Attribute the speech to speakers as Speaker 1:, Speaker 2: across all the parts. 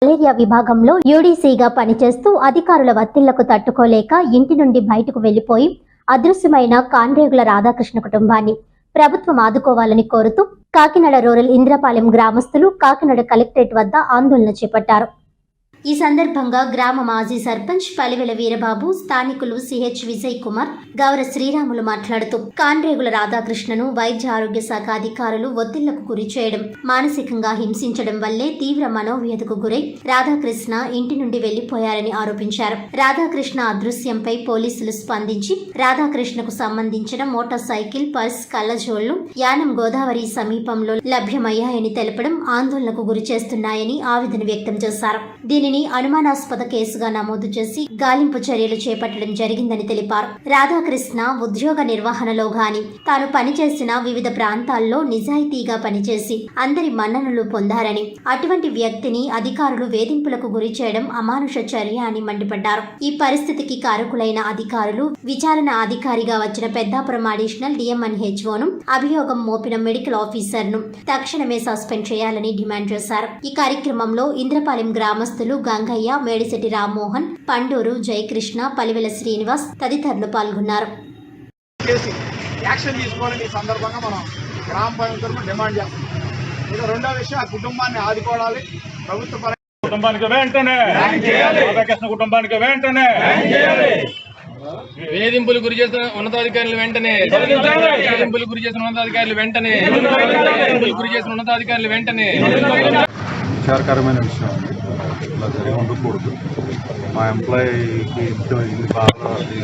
Speaker 1: Malaria విభాగంలో యూడీసీగా పనిచేస్తూ అధికారుల ఒత్తిళ్లకు తట్టుకోలేక ఇంటి నుండి బయటకు వెళ్లిపోయి అదృశ్యమైన కాన్రేగుల రాధాకృష్ణ కుటుంబాన్ని ప్రభుత్వం ఆదుకోవాలని కోరుతూ కాకినాడ రూరల్ ఇంద్రపాలెం గ్రామస్తులు కాకినాడ కలెక్టరేట్ వద్ద ఆందోళన చేపట్టారు. ఈ సందర్భంగా గ్రామ మాజీ సర్పంచ్ పలివెల వీరబాబు, స్థానికులు సిహెచ్ విజయ్ కుమార్, గౌర శ్రీరాములు మాట్లాడుతూ కాన్రేగుల రాధాకృష్ణను వైద్య ఆరోగ్య శాఖ అధికారులు ఒత్తిళ్లకు గురి చేయడం, మానసికంగా హింసించడం వల్లే తీవ్ర మనోవ్యధకు గురై రాధాకృష్ణ ఇంటి నుండి వెళ్లిపోయారని ఆరోపించారు. రాధాకృష్ణ అదృశ్యంపై పోలీసులు స్పందించి రాధాకృష్ణకు సంబంధించిన మోటార్ సైకిల్, పర్స్, కళ్లజోళ్లు యానం గోదావరి సమీపంలో లభ్యమయ్యాయని తెలపడం ఆందోళనకు గురి చేస్తున్నాయని ఆవేదన వ్యక్తం చేశారు. దీనిని అనుమానాస్పద కేసుగా నమోదు చేసి గాలింపు చర్యలు చేపట్టడం జరిగిందని తెలిపారు. రాధాకృష్ణ ఉద్యోగ నిర్వహణలో గాని తాను పనిచేసిన వివిధ ప్రాంతాల్లో నిజాయితీగా పనిచేసి అందరి మన్ననలు పొందారని, అటువంటి వ్యక్తిని అధికారులు వేధింపులకు గురి చేయడం అమానుష చర్య అని మండిపడ్డారు. ఈ పరిస్థితికి కారకులైన అధికారులు విచారణ అధికారిగా వచ్చిన పెద్దాపురం అడిషనల్ డిఎంఎన్హెచ్ఓను, అభియోగం మోపిన మెడికల్ ఆఫీసర్ను తక్షణమే సస్పెండ్ చేయాలని డిమాండ్ చేశారు. ఈ కార్యక్రమంలో ఇంద్రపాలెం గ్రామస్తులు గంగయ్య, మేడిశెట్టి రామ్మోహన్, పండూరు జయకృష్ణ, పలివెల శ్రీనివాస్ తదితరులు పాల్గొన్నారు.
Speaker 2: యాక్షన్ తీసుకోవాలని ఈ సందర్భంగా మనం గ్రామ పంచాయతీ డిమాండ్ చేస్తున్నాం. ఇక రెండో విషయం, ఆ కుటుంబాన్ని ఆదుకోవాలి. ప్రభుత్వ
Speaker 3: కుటుంబానికి వెంటనే రాధాకృష్ణ కుటుంబానికి వెంటనే
Speaker 4: వేధింపులు గురి చేసిన ఉన్నతాధికారులు వెంటనే వేధింపులు గురి చేసిన ఉన్నతాధికారులు వెంటనే గురి చేసిన ఉన్నతాధికారులు వెంటనే
Speaker 5: విచారకరమైన విషయం, ఇలా జరిగి ఉండకూడదు. మా ఎంప్లాయీకి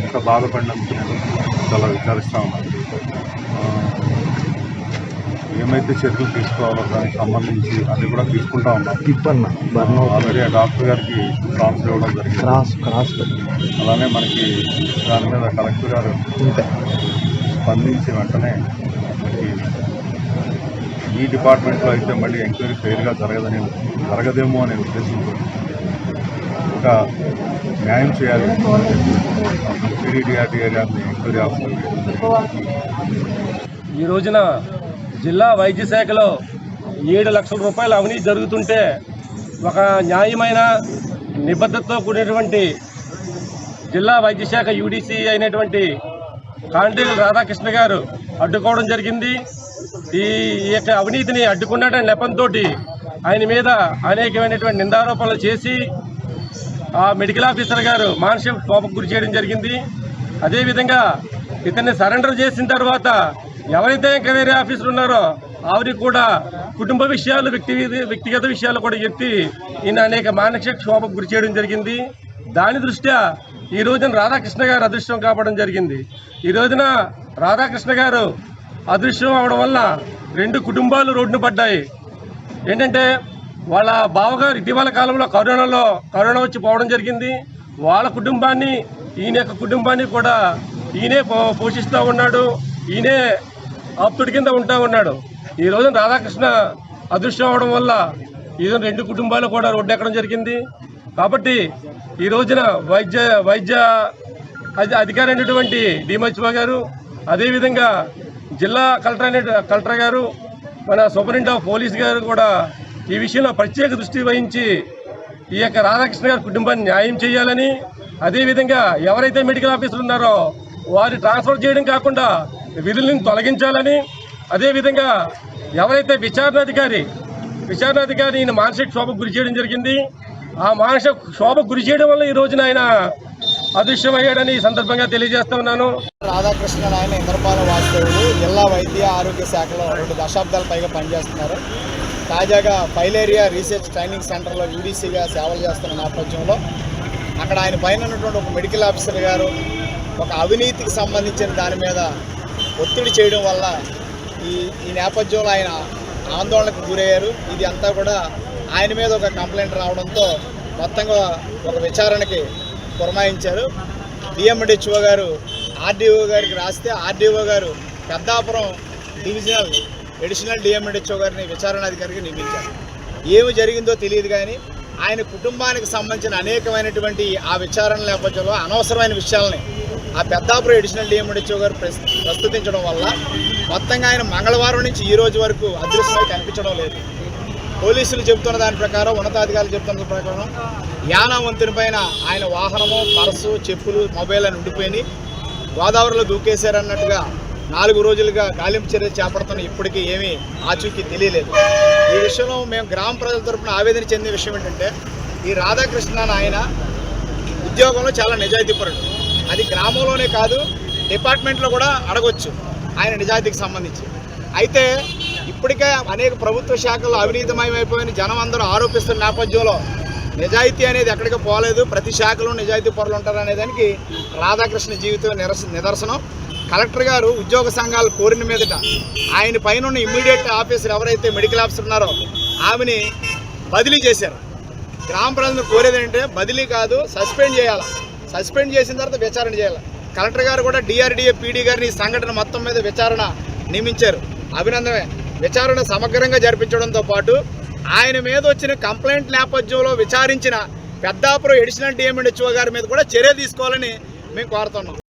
Speaker 5: ఇంత బాధపడినందుకు నేను చాలా విచారిస్తూ ఉన్నాను. ఏమైతే చర్యలు తీసుకోవాలో దానికి సంబంధించి అది కూడా తీసుకుంటా ఉన్నాం. ఆల్రెడీ ఆ డాక్టర్ గారికి ట్రాన్స్ఫర్ ఇవ్వడం జరిగింది. అలానే మనకి దాని మీద కలెక్టర్ గారు స్పందించి వెంటనే మనకి ఈ డిపార్ట్మెంట్లో అయితే మళ్ళీ ఎంక్వైరీ ఫెయిర్గా జరగదేమో అనే ఉద్దేశంతో ఒక న్యాయం చేయాలి. సిడిడిఆర్టీ ఏరియాని ఎంక్వైరీ ఆఫీసర్
Speaker 4: ఈ రోజున జిల్లా వైద్య శాఖలో 7 లక్షల రూపాయల అవినీతి జరుగుతుంటే ఒక న్యాయమైన నిబద్ధతతో కూడినటువంటి జిల్లా వైద్య శాఖ యూడీసీ అయినటువంటి కాండ్రేగుల రాధాకృష్ణ గారు అడ్డుకోవడం జరిగింది. ఈ యొక్క అవినీతిని అడ్డుకున్నటువంటి నెపంతో ఆయన మీద అనేకమైనటువంటి నిందారోపణలు చేసి ఆ మెడికల్ ఆఫీసర్ గారు మానసిక క్షోభకు గురి చేయడం జరిగింది. అదేవిధంగా ఇతన్ని సరెండర్ చేసిన తర్వాత ఎవరైతే ఎంక్వైరీ ఆఫీసర్ ఉన్నారో ఆవిరికి కూడా కుటుంబ విషయాలు, వ్యక్తిగత విషయాలు కూడా ఎత్తి ఈయన అనేక మానసిక క్షోభకు గురి చేయడం జరిగింది. దాని దృష్ట్యా ఈ రోజున రాధాకృష్ణ గారు అదృశ్యం కావడం జరిగింది. ఈ రోజున రాధాకృష్ణ గారు అదృశ్యం అవడం వల్ల 2 కుటుంబాలు రోడ్డున పడ్డాయి. ఏంటంటే వాళ్ళ బావగారు ఇటీవల కాలంలో కరోనా వచ్చి పోవడం జరిగింది. వాళ్ళ కుటుంబాన్ని, ఈయన యొక్క కుటుంబాన్ని కూడా ఈయనే పోషిస్తూ ఉన్నాడు. ఈయనే ఆప్తుడి కింద ఉంటా ఉన్నాడు. ఈ రోజున రాధాకృష్ణ అదృశ్యం అవడం వల్ల ఈ 2 కుటుంబాలు కూడా రోడ్డు ఎక్కడం జరిగింది. కాబట్టి ఈ రోజున వైద్య అధికారి అయినటువంటి డిఎంహెచ్ఓ గారు, అదేవిధంగా జిల్లా కలెక్టర్ గారు, మన సూపరింటెండెంట్ ఆఫ్ పోలీస్ గారు కూడా ఈ విషయంలో ప్రత్యేక దృష్టి వహించి ఈ యొక్క రాధాకృష్ణ గారి కుటుంబాన్ని న్యాయం చేయాలని, అదేవిధంగా ఎవరైతే మెడికల్ ఆఫీసర్లు ఉన్నారో వారి ట్రాన్స్ఫర్ చేయడం కాకుండా విధులను తొలగించాలని, అదేవిధంగా ఎవరైతే విచారణాధికారి ఈయన మానసిక క్షోభకు గురి చేయడం జరిగింది. ఆ మానసిక క్షోభకు గురి చేయడం వల్ల ఈ రోజున ఆయన అదృశ్యమయ్యాడని ఈ సందర్భంగా తెలియజేస్తా ఉన్నాను.
Speaker 2: రాధాకృష్ణ ఆయన ఇంద్రపాలెం వాస్తవులు జిల్లా వైద్య ఆరోగ్య శాఖలో 2 దశాబ్దాల పైగా పనిచేస్తున్నారు. తాజాగా ఫైలేరియా రీసెర్చ్ ట్రైనింగ్ సెంటర్లో యూడీసీగా సేవలు చేస్తున్న నేపథ్యంలో అక్కడ ఆయన పైన ఉన్నటువంటి ఒక మెడికల్ ఆఫీసర్ గారు ఒక అవినీతికి సంబంధించిన దాని మీద ఒత్తిడి చేయడం వల్ల ఈ నేపథ్యంలో ఆయన ఆందోళనకు గురయ్యారు. ఇది అంతా కూడా ఆయన మీద ఒక కంప్లైంట్ రావడంతో మొత్తంగా ఒక విచారణకి పురమాయించారు. డిఎంహెచ్ఓ గారు ఆర్డీఓ గారికి రాస్తే ఆర్డీఓ గారు పెద్దాపురం డివిజనల్ అడిషనల్ డిఎంహెచ్ఓ గారిని విచారణాధికారిగా నియమించారు. ఏమి జరిగిందో తెలియదు కానీ ఆయన కుటుంబానికి సంబంధించిన అనేకమైనటువంటి ఆ విచారణ నేపథ్యంలో అనవసరమైన విషయాలని ఆ పెద్దాపురం అడిషనల్ డిఎంహెచ్ఓ గారు ప్రస్తుతించడం వల్ల మొత్తంగా ఆయన మంగళవారం నుంచి ఈ రోజు వరకు అదృశ్యమై కనిపించడం లేదు. పోలీసులు చెబుతున్న దాని ప్రకారం, ఉన్నతాధికారులు చెబుతున్న ప్రకారం యానా వంతెన పైన ఆయన వాహనము, పర్సు, చెప్పులు, మొబైల్ అని ఉండిపోయి గోదావరిలో దూకేశారన్నట్టుగా 4 రోజులుగా గాలింపు చర్య చేపడుతున్న ఇప్పటికీ ఏమీ ఆచూకీ తెలియలేదు. ఈ విషయంలో మేము గ్రామ ప్రజల తరపున ఆవేదన చెందే విషయం ఏంటంటే, ఈ రాధాకృష్ణ ఆయన ఉద్యోగంలో చాలా నిజాయితీపరుడు. అది గ్రామంలోనే కాదు, డిపార్ట్మెంట్లో కూడా అడగొచ్చు ఆయన నిజాయితీకి సంబంధించి. అయితే ఇప్పటికే అనేక ప్రభుత్వ శాఖల్లో అవినీతిమయమైపోయిన జనం అందరూ ఆరోపిస్తున్న నేపథ్యంలో నిజాయితీ అనేది ఎక్కడికి పోలేదు. ప్రతి శాఖలో నిజాయితీ పరులు ఉంటారనే దానికి రాధాకృష్ణ జీవితం నిదర్శనం. కలెక్టర్ గారు ఉద్యోగ సంఘాలు కోరిన మీదట ఆయన పైన ఉన్న ఇమ్మీడియట్ ఆఫీసర్ ఎవరైతే మెడికల్ ఆఫీసర్ ఉన్నారో ఆమెని బదిలీ చేశారు. గ్రామ ప్రజలను కోరేది ఏంటంటే బదిలీ కాదు, సస్పెండ్ చేయాలి. సస్పెండ్ చేసిన తర్వాత విచారణ చేయాలి. కలెక్టర్ గారు కూడా డిఆర్డీఏ పీడీ గారిని ఈ సంఘటన మొత్తం మీద విచారణ నియమించారు. అభినందనమే. విచారణ సమగ్రంగా జరిపించడంతో పాటు ఆయన మీద వచ్చిన కంప్లైంట్ నేపథ్యంలో విచారించిన పెద్దాపురం అడిషనల్ డిఎంఎండ్హెచ్ఓ గారి మీద కూడా చర్య తీసుకోవాలని మేము కోరుతున్నాం.